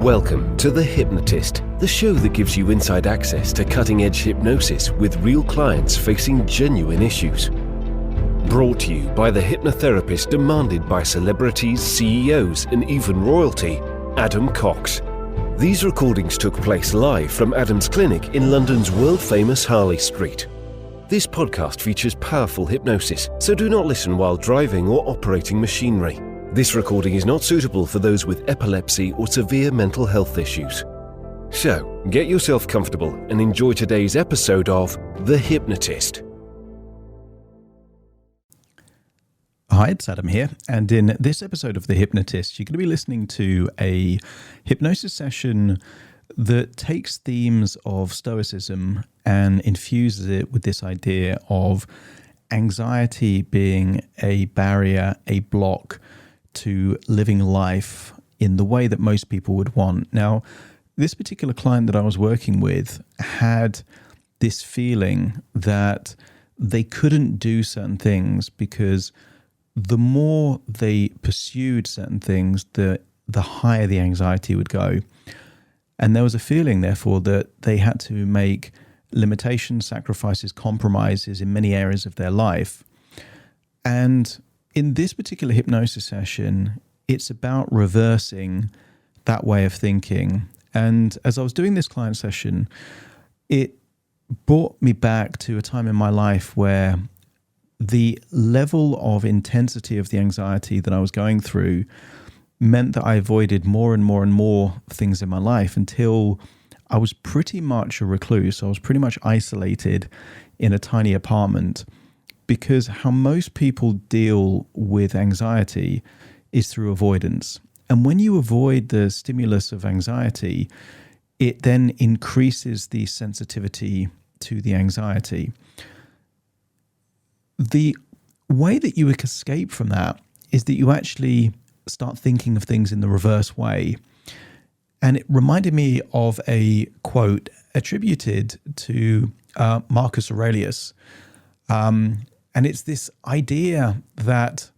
Welcome to The Hypnotist, the show that gives you inside access to cutting-edge hypnosis with real clients facing genuine issues. Brought to you by the hypnotherapist demanded by celebrities, CEOs, and even royalty, Adam Cox. These recordings took place live from Adam's clinic in London's world-famous Harley Street. This podcast features powerful hypnosis, so do not listen while driving or operating machinery. This recording is not suitable for those with epilepsy or severe mental health issues. So, get yourself comfortable and enjoy today's episode of The Hypnotist. Hi, it's Adam here, and in this episode of The Hypnotist, you're going to be listening to a hypnosis session that takes themes of Stoicism and infuses it with this idea of anxiety being a barrier, a block to living life in the way that most people would want. Now, this particular client that I was working with had this feeling that they couldn't do certain things because the more they pursued certain things, the higher the anxiety would go. And there was a feeling, therefore, that they had to make limitations, sacrifices, compromises in many areas of their life. And in this particular hypnosis session, it's about reversing that way of thinking. And as I was doing this client session, it brought me back to a time in my life where the level of intensity of the anxiety that I was going through meant that I avoided more and more and more things in my life until I was pretty much a recluse. I was pretty much isolated in a tiny apartment, because how most people deal with anxiety is through avoidance. And when you avoid the stimulus of anxiety, it then increases the sensitivity to the anxiety. The way that you escape from that is that you actually start thinking of things in the reverse way. And it reminded me of a quote attributed to Marcus Aurelius. And it's this idea that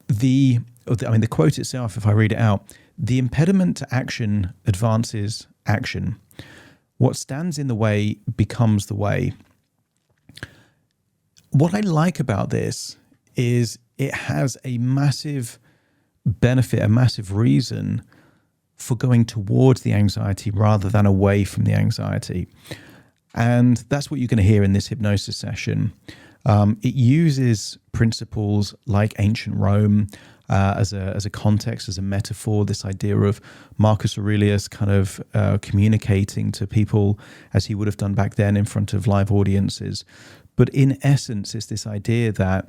the quote itself, if I read it out, the impediment to action advances action. What stands in the way becomes the way. What I like about this is it has a massive benefit, a massive reason for going towards the anxiety rather than away from the anxiety. And that's what you're going to hear in this hypnosis session. It uses principles like ancient Rome as a context, as a metaphor, this idea of Marcus Aurelius kind of communicating to people as he would have done back then in front of live audiences. But in essence, it's this idea that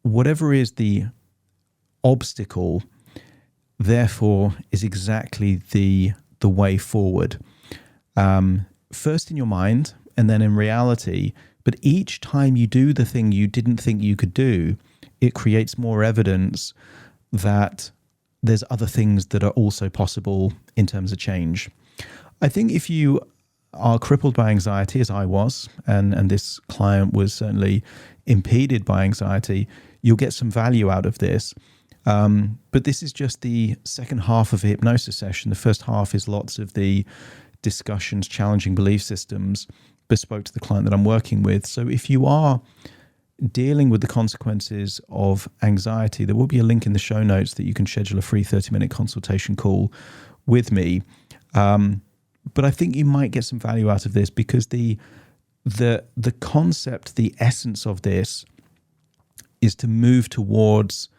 whatever is the obstacle, therefore, is exactly the way forward. First in your mind and then in reality, but each time you do the thing you didn't think you could do, it creates more evidence that there's other things that are also possible in terms of change. I think if you are crippled by anxiety, as I was, and this client was certainly impeded by anxiety, you'll get some value out of this. But this is just the second half of a hypnosis session. The first half is lots of the discussions, challenging belief systems bespoke to the client that I'm working with. So if you are dealing with the consequences of anxiety, there will be a link in the show notes that you can schedule a free 30-minute consultation call with me. But I think you might get some value out of this because the concept, the essence of this is to move towards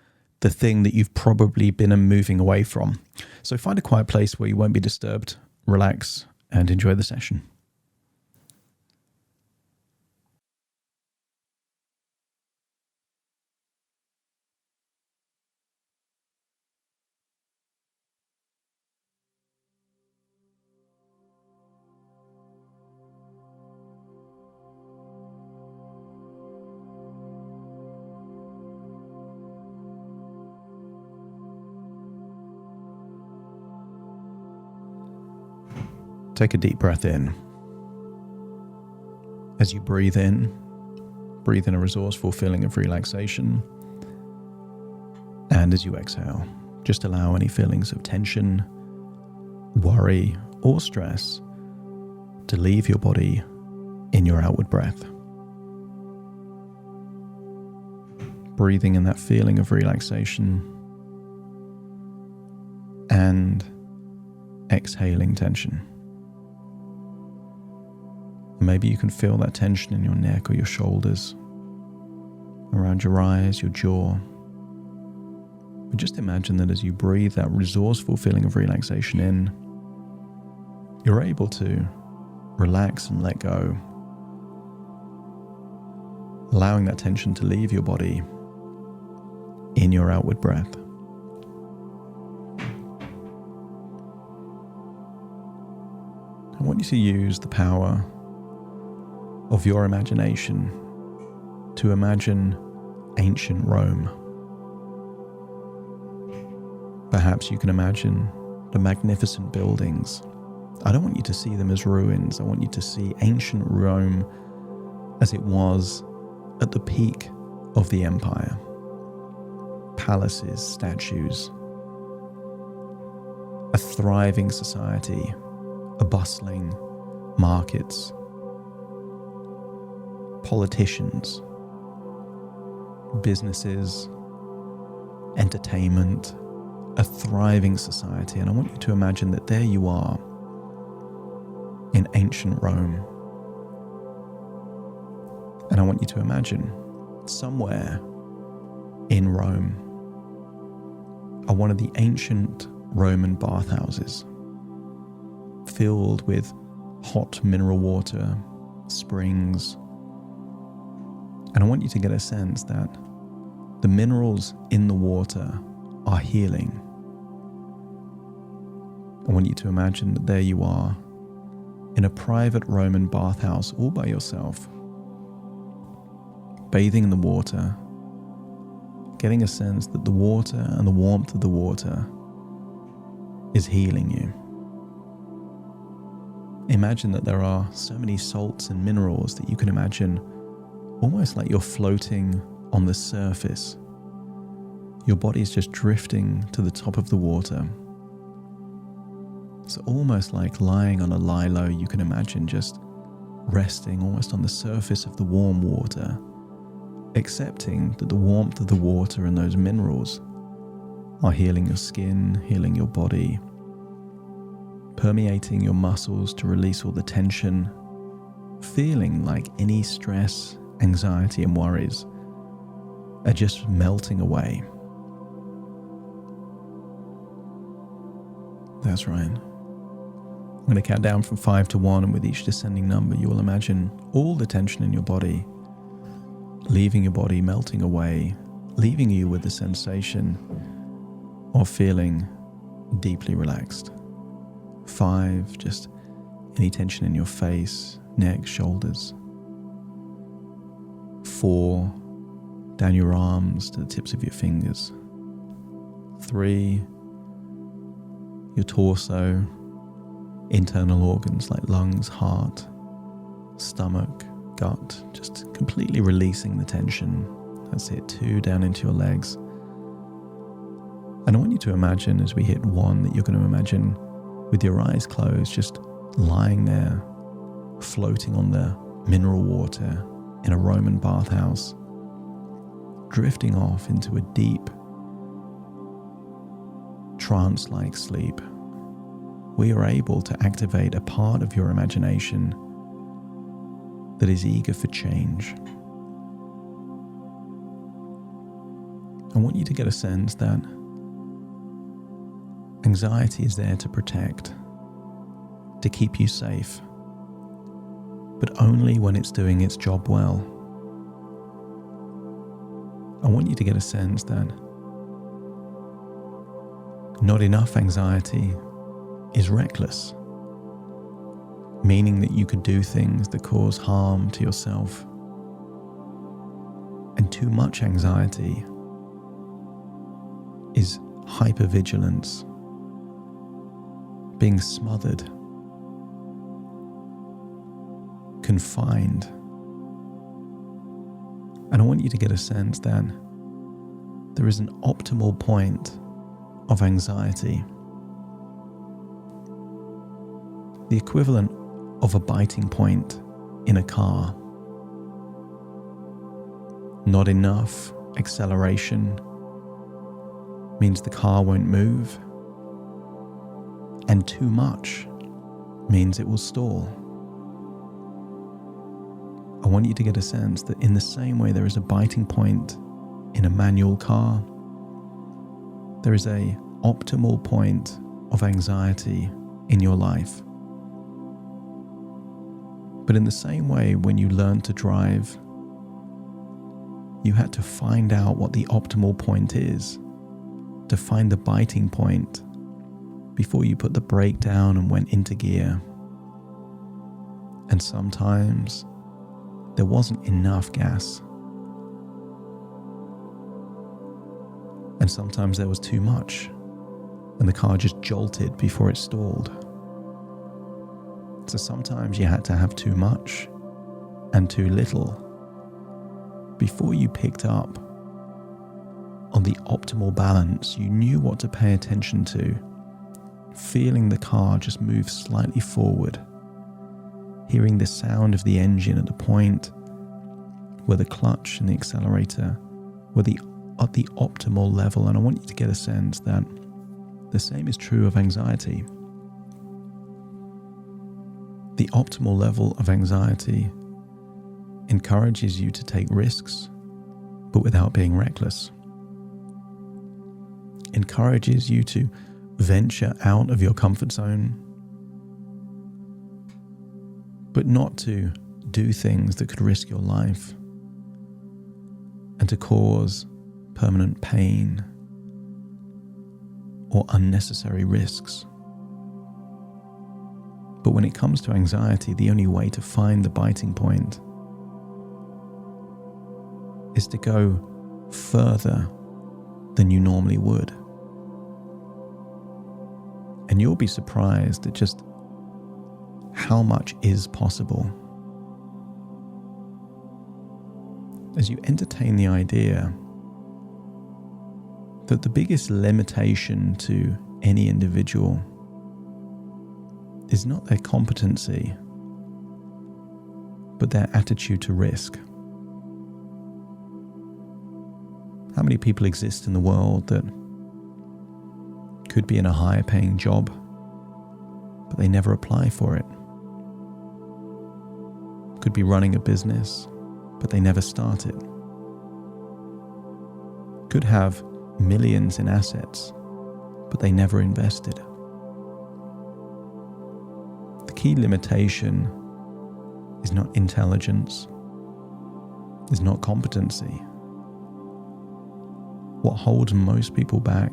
the thing that you've probably been moving away from. So find a quiet place where you won't be disturbed, relax, and enjoy the session. Take a deep breath in. As you breathe in a resourceful feeling of relaxation. And as you exhale, Just allow any feelings of tension, worry, or stress to leave your body in your outward breath. Breathing in that feeling of relaxation and exhaling tension. Maybe you can feel that tension in your neck or your shoulders, around your eyes, your jaw. But just imagine that as you breathe that resourceful feeling of relaxation in, you're able to relax and let go, allowing that tension to leave your body in your outward breath. I want you to use the power of your imagination to imagine ancient Rome. Perhaps you can imagine the magnificent buildings. I don't want you to see them as ruins. I want you to see ancient Rome as it was at the peak of the empire. Palaces, statues, a thriving society, a bustling markets, politicians, businesses, entertainment, a thriving society. And I want you to imagine that there you are in ancient Rome. And I want you to imagine somewhere in Rome are one of the ancient Roman bathhouses filled with hot mineral water, springs. And I want you to get a sense that the minerals in the water are healing. I want you to imagine that there you are in a private Roman bathhouse all by yourself, bathing in the water, getting a sense that the water and the warmth of the water is healing you. Imagine that there are so many salts and minerals that you can imagine almost like you're floating on the surface. Your body is just drifting to the top of the water. So almost like lying on a lie-low, you can imagine just resting almost on the surface of the warm water, accepting that the warmth of the water and those minerals are healing your skin, healing your body, permeating your muscles to release all the tension, feeling like any stress, anxiety and worries are just melting away. That's right. I'm going to count down from 5 to 1, and with each descending number, you will imagine all the tension in your body, leaving your body melting away, leaving you with the sensation of feeling deeply relaxed. 5, just any tension in your face, neck, shoulders. 4, down your arms to the tips of your fingers. 3, your torso, internal organs like lungs, heart, stomach, gut, just completely releasing the tension. That's it. 2, down into your legs. And I want you to imagine as we hit 1 that you're going to imagine with your eyes closed, just lying there, floating on the mineral water in a Roman bathhouse, drifting off into a deep, trance-like sleep. We are able to activate a part of your imagination that is eager for change. I want you to get a sense that anxiety is there to protect, to keep you safe, but only when it's doing its job well. I want you to get a sense that not enough anxiety is reckless, meaning that you could do things that cause harm to yourself. And too much anxiety is hypervigilance, being smothered, confined. And I want you to get a sense that there is an optimal point of anxiety, the equivalent of a biting point in a car. Not enough acceleration means the car won't move, and too much means it will stall. I want you to get a sense that in the same way there is a biting point in a manual car, there is a optimal point of anxiety in your life. But in the same way, when you learned to drive, you had to find out what the optimal point is, to find the biting point before you put the brake down and went into gear. And sometimes there wasn't enough gas. And sometimes there was too much, and the car just jolted before it stalled. So sometimes you had to have too much and too little before you picked up on the optimal balance. You knew what to pay attention to, feeling the car just move slightly forward, hearing the sound of the engine at the point where the clutch and the accelerator were at the optimal level. And I want you to get a sense that the same is true of anxiety. The optimal level of anxiety encourages you to take risks, but without being reckless. Encourages you to venture out of your comfort zone, but not to do things that could risk your life and to cause permanent pain or unnecessary risks. But when it comes to anxiety, the only way to find the biting point is to go further than you normally would. And you'll be surprised at just how much is possible. As you entertain the idea that the biggest limitation to any individual is not their competency, but their attitude to risk. How many people exist in the world that could be in a higher paying job, but they never apply for it? Could be running a business, but they never start it. Could have millions in assets, but they never invested. The key limitation is not intelligence, is not competency. What holds most people back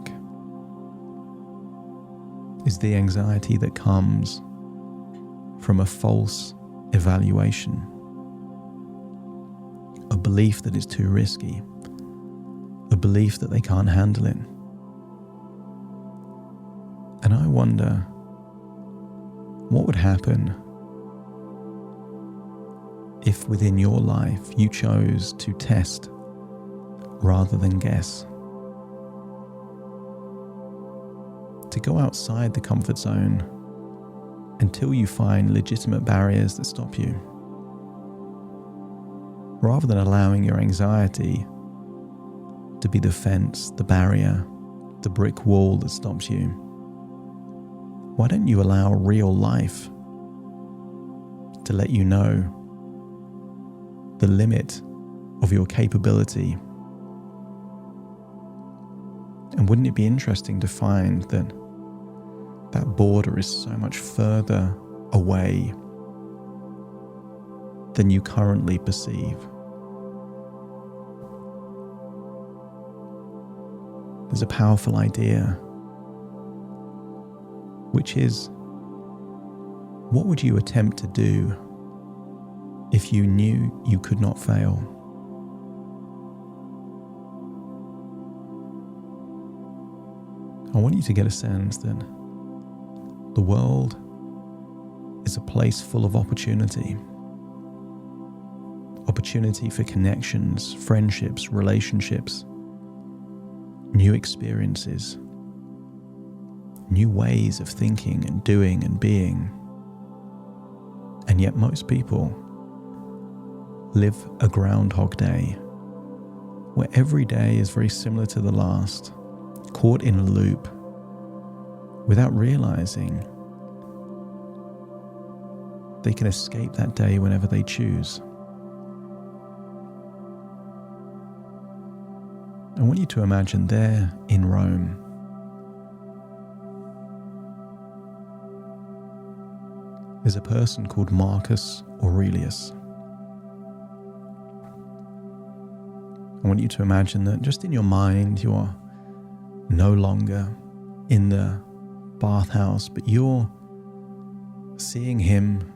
is the anxiety that comes from a false evaluation, a belief that it's too risky, a belief that they can't handle it. And I wonder, what would happen if within your life you chose to test rather than guess? To go outside the comfort zone until you find legitimate barriers that stop you, rather than allowing your anxiety to be the fence, the barrier, the brick wall that stops you. Why don't you allow real life to let you know the limit of your capability? And wouldn't it be interesting to find that that border is so much further away than you currently perceive? There's a powerful idea, which is, what would you attempt to do if you knew you could not fail? I want you to get a sense that the world is a place full of opportunity. Opportunity for connections, friendships, relationships, new experiences, new ways of thinking and doing and being. And yet most people live a Groundhog Day where every day is very similar to the last, caught in a loop without realizing they can escape that day whenever they choose. I want you to imagine there in Rome, there's a person called Marcus Aurelius. I want you to imagine that just in your mind, you are no longer in the bathhouse, but you're seeing him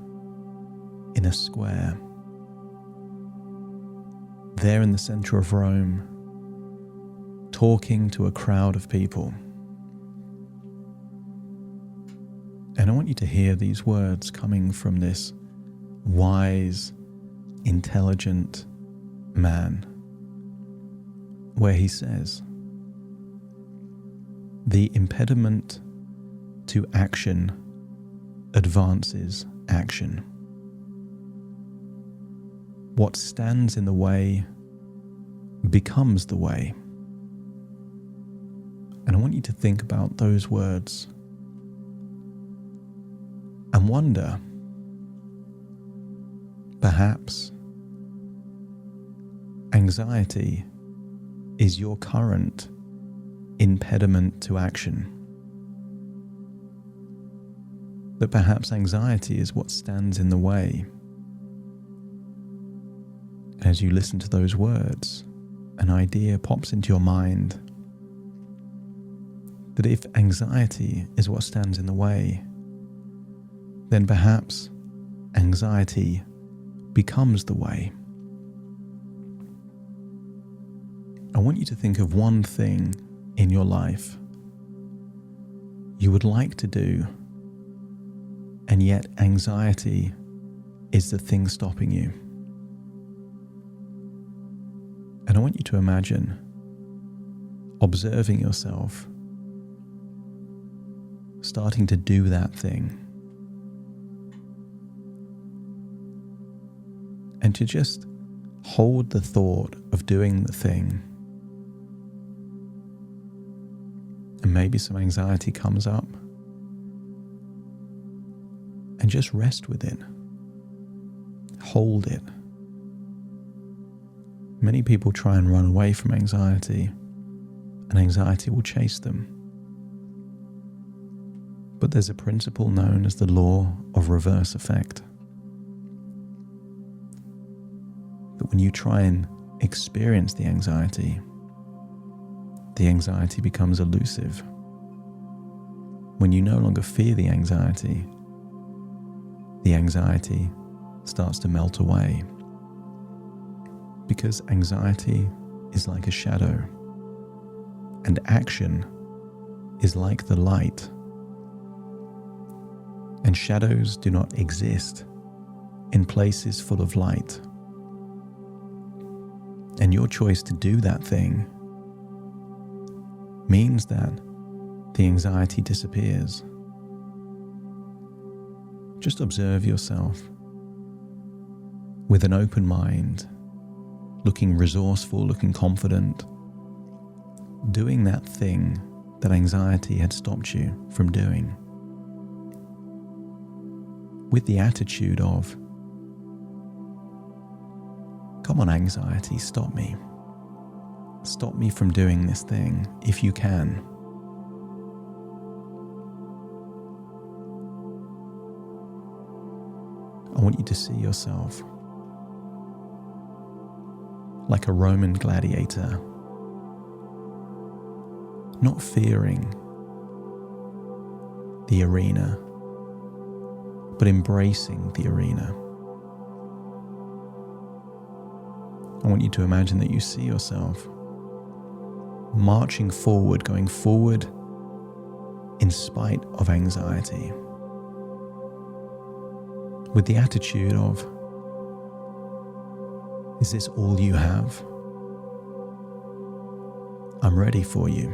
in a square, there in the center of Rome, talking to a crowd of people. And I want you to hear these words coming from this wise, intelligent man, where he says, "The impediment to action advances action. What stands in the way becomes the way." And I want you to think about those words and wonder, perhaps anxiety is your current impediment to action. That perhaps anxiety is what stands in the way. As you listen to those words, an idea pops into your mind that if anxiety is what stands in the way, then perhaps anxiety becomes the way. I want you to think of one thing in your life you would like to do, and yet anxiety is the thing stopping you. And I want you to imagine observing yourself starting to do that thing, and to just hold the thought of doing the thing. And maybe some anxiety comes up, and just rest with it. Hold it. Many people try and run away from anxiety, and anxiety will chase them. But there's a principle known as the law of reverse effect. That when you try and experience the anxiety becomes elusive. When you no longer fear the anxiety starts to melt away. Because anxiety is like a shadow, and action is like the light. And shadows do not exist in places full of light. And your choice to do that thing means that the anxiety disappears. Just observe yourself with an open mind, looking resourceful, looking confident, doing that thing that anxiety had stopped you from doing, with the attitude of, "Come on, anxiety, stop me. Stop me from doing this thing if you can." I want you to see yourself like a Roman gladiator, not fearing the arena, but embracing the arena. I want you to imagine that you see yourself marching forward, going forward in spite of anxiety, with the attitude of, "Is this all you have? I'm ready for you."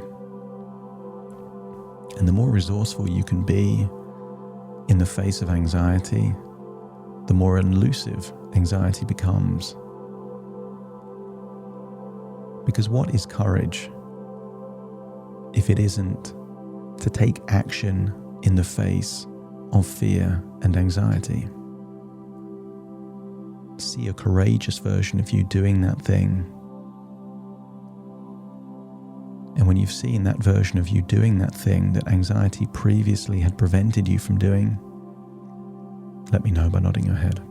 And the more resourceful you can be in the face of anxiety, the more elusive anxiety becomes. Because what is courage if it isn't to take action in the face of fear and anxiety? See a courageous version of you doing that thing. And when you've seen that version of you doing that thing that anxiety previously had prevented you from doing, let me know by nodding your head.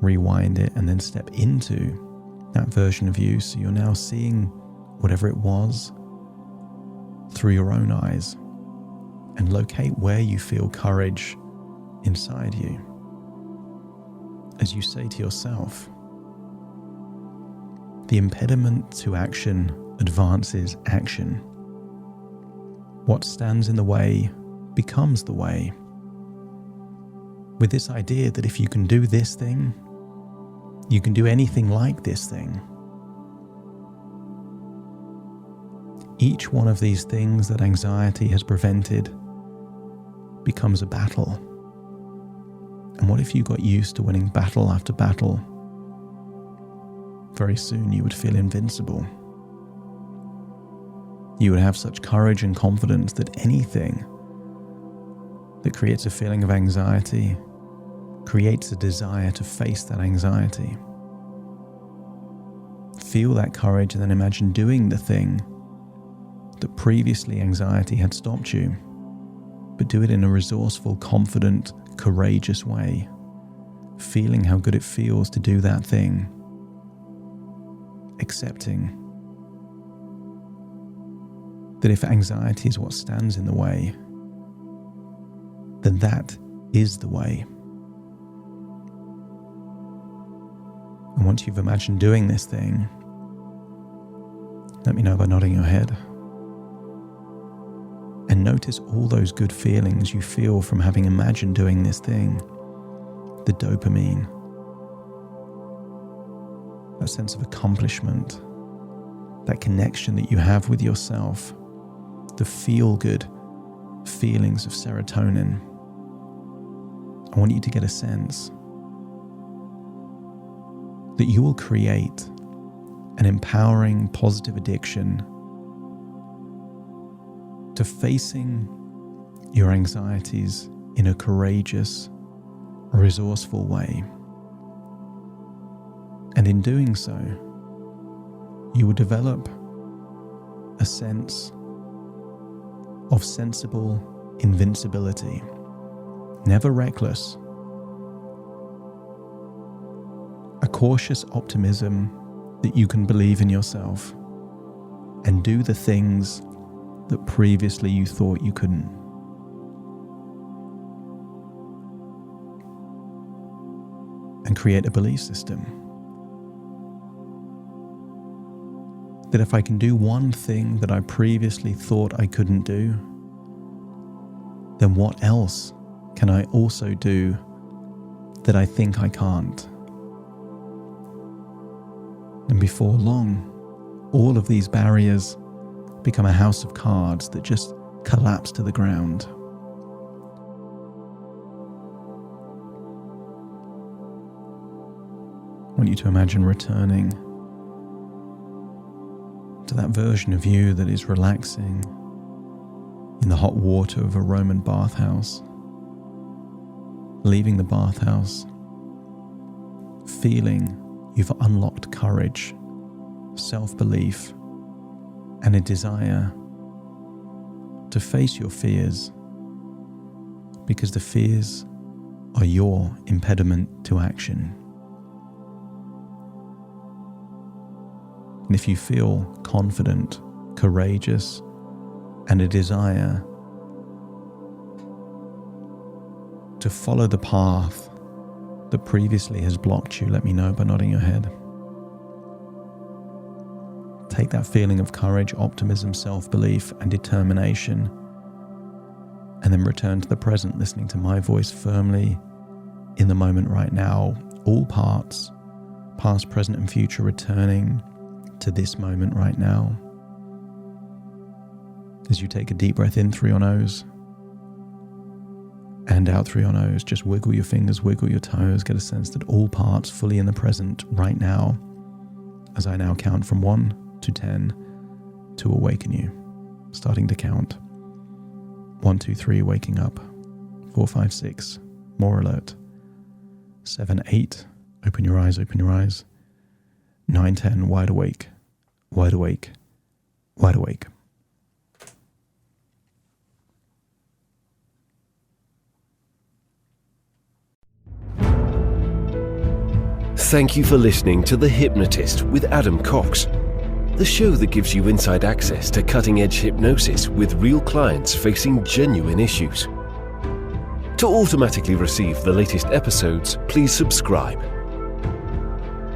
Rewind it and then step into that version of you, so you're now seeing whatever it was through your own eyes, and locate where you feel courage inside you. As you say to yourself, the impediment to action advances action. What stands in the way becomes the way. With this idea that if you can do this thing, you can do anything like this thing. Each one of these things that anxiety has prevented becomes a battle. And what if you got used to winning battle after battle? Very soon you would feel invincible. You would have such courage and confidence that anything that creates a feeling of anxiety creates a desire to face that anxiety. Feel that courage and then imagine doing the thing that previously anxiety had stopped you, but do it in a resourceful, confident, courageous way, feeling how good it feels to do that thing, accepting that if anxiety is what stands in the way, then that is the way. And once you've imagined doing this thing, let me know by nodding your head. And notice all those good feelings you feel from having imagined doing this thing. The dopamine, that sense of accomplishment, that connection that you have with yourself, the feel-good feelings of serotonin. I want you to get a sense that you will create an empowering, positive addiction to facing your anxieties in a courageous, resourceful way. And in doing so, you will develop a sense of sensible invincibility, never reckless, a cautious optimism that you can believe in yourself and do the things that previously you thought you couldn't. And create a belief system that if I can do one thing that I previously thought I couldn't do, then what else can I also do that I think I can't? And before long, all of these barriers become a house of cards that just collapse to the ground. I want you to imagine returning to that version of you that is relaxing in the hot water of a Roman bathhouse, leaving the bathhouse, feeling you've unlocked courage, self-belief, and a desire to face your fears, because the fears are your impediment to action. And if you feel confident, courageous, and a desire to follow the path that previously has blocked you, let me know by nodding your head. Take that feeling of courage, optimism, self-belief, and determination, and then return to the present, listening to my voice firmly in the moment right now. All parts, past, present, and future, returning to this moment right now. As you take a deep breath in through your nose and out through your nose, just wiggle your fingers, wiggle your toes, get a sense that all parts fully in the present right now, as I now count from 1 to 10 to awaken you. Starting to count. 1, 2, 3, waking up. 4, 5, 6, more alert. 7, 8, open your eyes, open your eyes. 9, 10, wide awake, wide awake, wide awake. Thank you for listening to The Hypnotist with Adam Cox, the show that gives you inside access to cutting-edge hypnosis with real clients facing genuine issues. To automatically receive the latest episodes, please subscribe.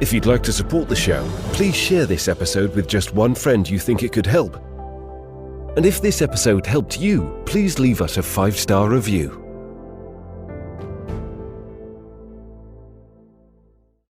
If you'd like to support the show, please share this episode with just one friend you think it could help. And if this episode helped you, please leave us a 5-star review.